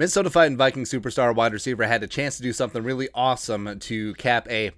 Minnesota Fighting Vikings superstar wide receiver had a chance to do something really awesome to cap a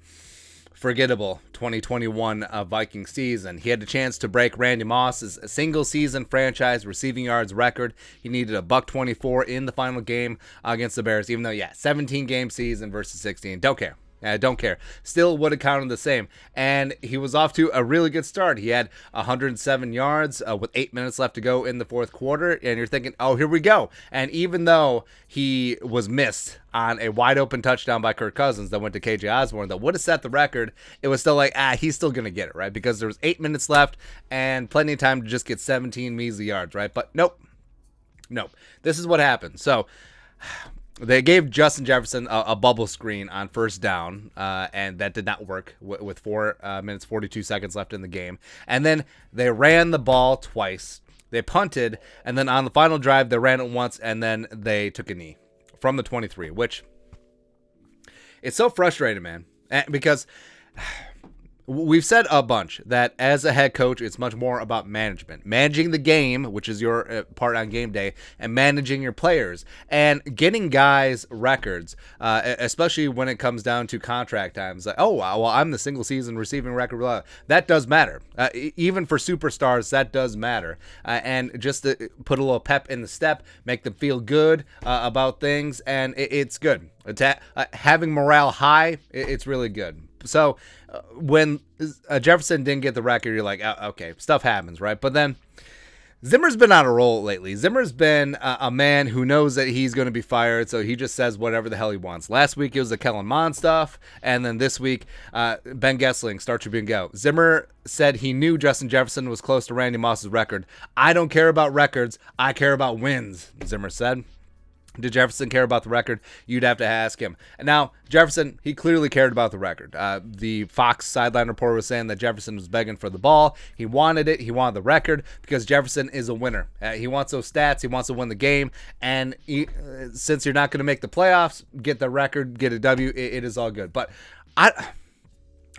forgettable 2021 Viking season. He had a chance to break Randy Moss's single season franchise receiving yards record. He needed a $124 in the final game against the Bears, even though, 17 game season versus 16. Don't care. Don't care. Still would have counted the same. And he was off to a really good start. He had 107 yards with 8 minutes left to go in the fourth quarter. And you're thinking, oh, here we go. And even though he was missed on a wide open touchdown by Kirk Cousins that went to KJ Osborne that would have set the record, it was still like, he's still going to get it, right? Because there was 8 minutes left and plenty of time to just get 17 measly yards, right? But nope. This is what happened. So they gave Justin Jefferson a bubble screen on first down, and that did not work with 4 minutes, 42 seconds left in the game. And then they ran the ball twice. They punted, and then on the final drive, they ran it once, and then they took a knee from the 23, which it's so frustrating, man, because we've said a bunch that as a head coach, it's much more about managing the game, which is your part on game day, and managing your players and getting guys records, especially when it comes down to contract times. Like, oh, well, I'm the single season receiving record. That does matter. Even for superstars, that does matter. And just to put a little pep in the step, make them feel good about things, and it's good. Having morale high, it's really good. So when Jefferson didn't get the record, you're like, oh, okay, stuff happens, right? But then Zimmer's been on a roll lately. Zimmer's been a man who knows that he's going to be fired, so he just says whatever the hell he wants. Last week, it was the Kellen Mond stuff, and then this week, Ben Gessling, Star Tribune Go. Zimmer said he knew Justin Jefferson was close to Randy Moss's record. I don't care about records. I care about wins, Zimmer said. Did Jefferson care about the record? You'd have to ask him. And now, Jefferson, he clearly cared about the record. The Fox sideline reporter was saying that Jefferson was begging for the ball. He wanted it. He wanted the record because Jefferson is a winner. He wants those stats. He wants to win the game. And since you're not going to make the playoffs, get the record, get a W, it is all good. But I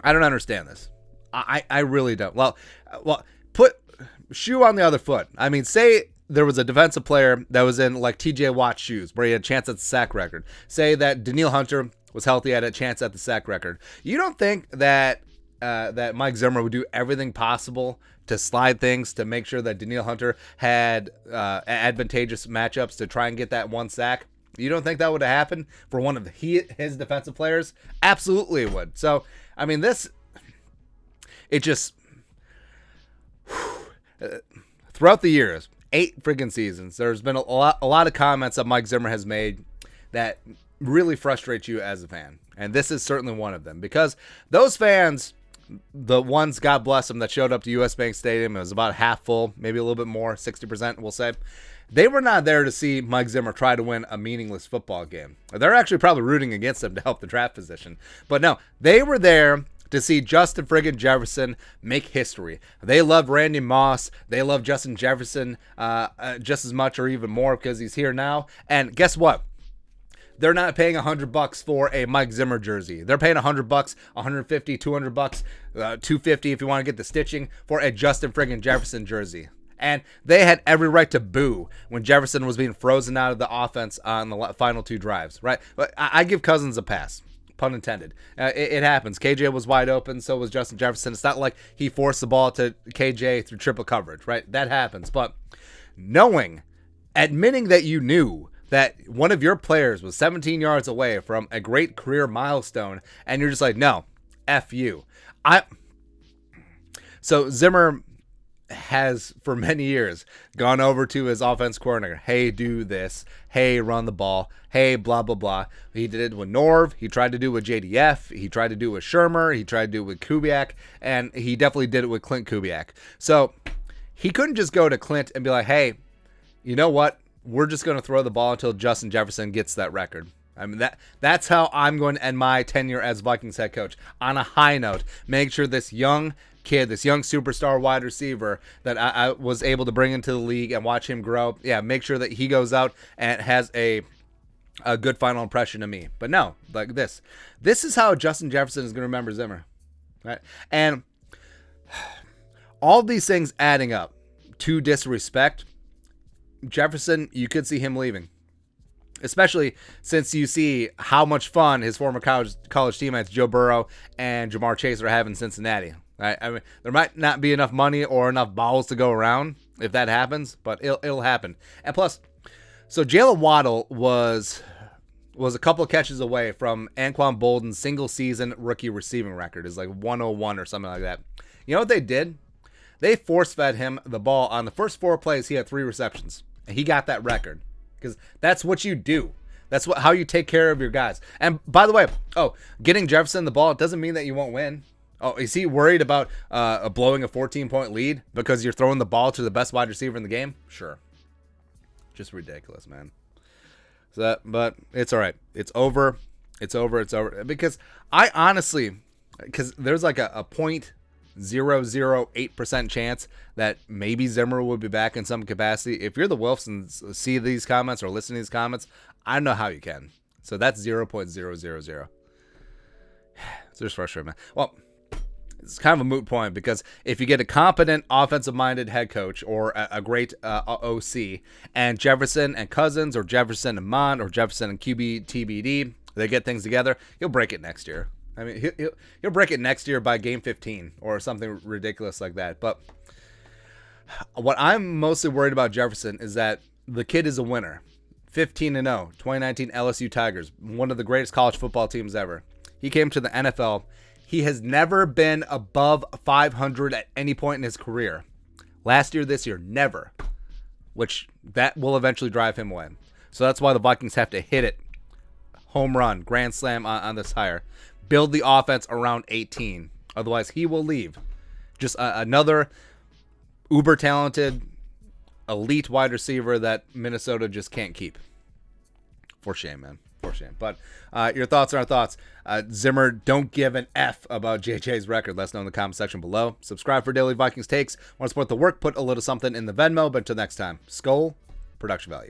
don't understand this. I really don't. Well, put shoe on the other foot. I mean, say there was a defensive player that was in like TJ Watt's shoes where he had a chance at the sack record. Say that Danielle Hunter was healthy, had a chance at the sack record. You don't think that that Mike Zimmer would do everything possible to slide things to make sure that Danielle Hunter had advantageous matchups to try and get that one sack? You don't think that would have happened for one of his defensive players? Absolutely it would. So, I mean, it just throughout the years, 8 friggin' seasons, there's been a lot of comments that Mike Zimmer has made that really frustrate you as a fan. And this is certainly one of them. Because those fans, the ones, God bless them, that showed up to US Bank Stadium, it was about half full, maybe a little bit more, 60% we'll say. They were not there to see Mike Zimmer try to win a meaningless football game. They're actually probably rooting against him to help the draft position. But no, they were there to see Justin friggin' Jefferson make history. They love Randy Moss. They love Justin Jefferson just as much or even more because he's here now. And guess what? They're not paying $100 for a Mike Zimmer jersey. They're paying $100, $150, $200, $250 if you want to get the stitching for a Justin friggin' Jefferson jersey. And they had every right to boo when Jefferson was being frozen out of the offense on the final 2 drives, right? But I give Cousins a pass. Pun intended. It happens. KJ was wide open, so was Justin Jefferson. It's not like he forced the ball to KJ through triple coverage, right? That happens. But admitting that you knew that one of your players was 17 yards away from a great career milestone, and you're just like, no, F you. So Zimmer has for many years gone over to his offense coordinator. Hey, do this. Hey, run the ball. Hey, blah, blah, blah. He did it with Norv. He tried to do it with JDF. He tried to do it with Shermer. He tried to do it with Kubiak. And he definitely did it with Clint Kubiak. So he couldn't just go to Clint and be like, hey, you know what? We're just going to throw the ball until Justin Jefferson gets that record. I mean, that's how I'm going to end my tenure as Vikings head coach. On a high note, make sure this young kid, this young superstar wide receiver that I was able to bring into the league and watch him grow, make sure that he goes out and has a good final impression of me. But no, like this is how Justin Jefferson is going to remember Zimmer, right? And all these things adding up to disrespect, Jefferson, you could see him leaving. especially since you see how much fun his former college teammates Joe Burrow and Jamar Chase are having in Cincinnati. Right? I mean, there might not be enough money or enough balls to go around if that happens, but it'll happen. And plus, so Jalen Waddle was a couple of catches away from Anquan Bolden's single-season rookie receiving record. Is like 101 or something like that. You know what they did? They force-fed him the ball on the first 4 plays. He had 3 receptions, and he got that record because that's what you do. That's how you take care of your guys. And by the way, getting Jefferson the ball, it doesn't mean that you won't win. Oh, is he worried about blowing a 14-point lead because you're throwing the ball to the best wide receiver in the game? Sure. Just ridiculous, man. But it's all right. It's over. It's over. Because I honestly, because there's like a 0.008% chance that maybe Zimmer will be back in some capacity. If you're the Wolves and see these comments or listen to these comments, I don't know how you can. So that's 0.000. It's just frustrating, man. Well, it's kind of a moot point because if you get a competent offensive-minded head coach or a great OC and Jefferson and Cousins or Jefferson and Mond or Jefferson and QB TBD, they get things together, he'll break it next year. I mean, he'll break it next year by game 15 or something ridiculous like that. But what I'm mostly worried about Jefferson is that the kid is a winner. 15-0, 2019 LSU Tigers, one of the greatest college football teams ever. He came to the NFL. He has never been above 500 at any point in his career. Last year, this year, never. Which, that will eventually drive him away. So that's why the Vikings have to hit it. Home run, grand slam on this hire. Build the offense around 18. Otherwise, he will leave. Just another uber talented, elite wide receiver that Minnesota just can't keep. For shame, man. For shame. But your thoughts are our thoughts. Zimmer, don't give an F about JJ's record. Let us know in the comment section below. Subscribe for daily Vikings takes. Want to support the work? Put a little something in the Venmo. But until next time, Skull Production Value.